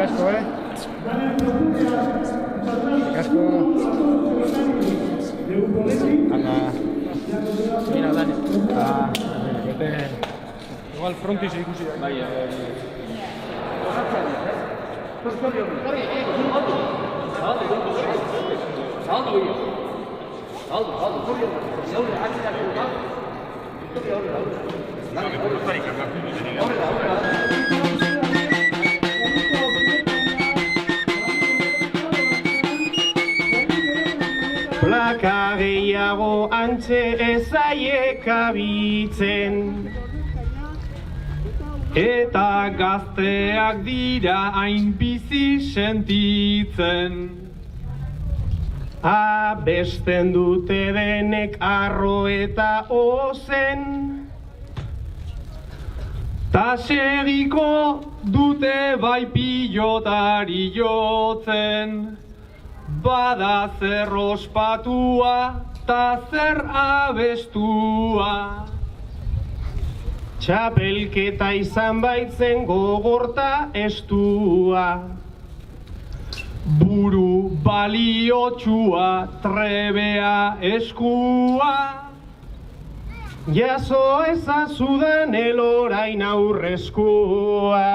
asko, Eskerrik asko. Hala. Mira, Dani. Igual frontis ikusi da. Bai, Plaka gehiago antxe ezaiek abitzen, eta gazteak dira hain bizi sentitzen. Abesten dute denek arro eta ozen, ta segiko dute bai pilotari jotzen. Bada zer ospatua, ta zer abestua. Txapelketa izan baitzen gogorta estua. Buru baliotsua, trebea eskua. Jaso ezazudan elorain aurreskua.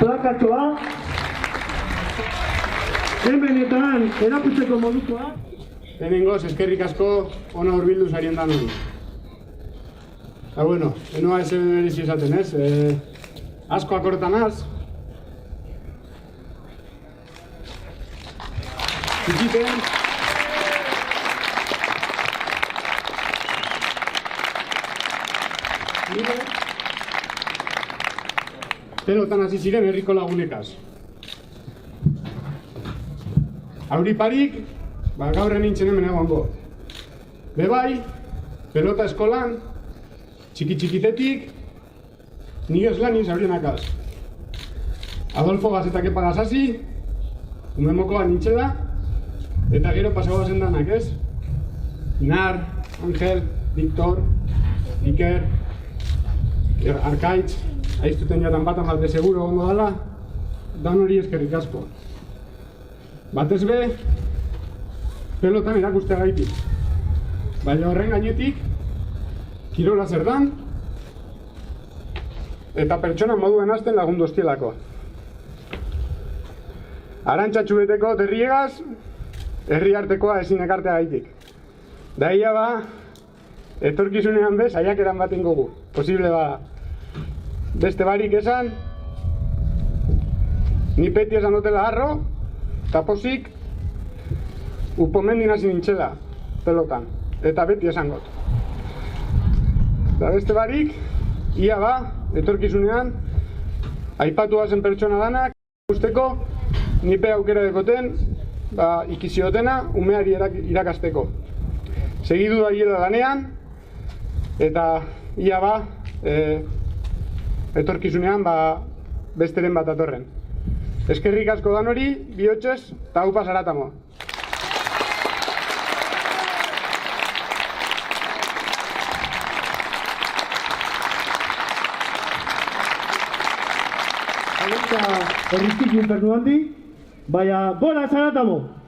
Plakatxoa, hemenetan erakutzeko modukoa. Lehenengoz, eskerrik asko ona hurbildu zarien danon. Bueno, enoa ez merezi esaten ez, asko akortan az. Txikiten. Pelotan hasi ziren herriko lagunekaz. Auriparik, gaur nintzen hemen egongo. Bebai, pelota eskolan, txiki-txikitetik, nigez lan zaurionakaz. Adolfo Gazetak epagaz hasi, umemokoa nintzela, eta gero pasagoa zendanak ez? Inar, Angel, Victor, Iker, Arkaitz, aiztuten jatan batan bat de seguro ondo dala, dan hori eskerrik asko. Batez be, pelotan erakustea gaitik. Baina horren gainetik, kirola zer dan, eta pertsona moduen hasten lagundu hostielako. Arantxatxu beteko terriegaz, herri artekoa ezin ekartea gaitik. Da ia ba, etorkizunean bez, aiakeran baten gogu. Posible ba, beste barik esan, ni peti esan dutela harro, eta posik, upomendin hasi nintxela, pelotan, eta beti esan got. Eta beste barik, ia ba, etorkizunean, aipatu bazen pertsona danak, usteko, nipe aukera dekoten, ikiziotena, umeari irakasteko. Segidu da hiela lanean, eta ia ba, etorkizunean besteren bat atorren. Eskerrik asko dan hori, bihotxez, eta hau pasaratamo. Horriztik infernu handi, baina gora zaratamo!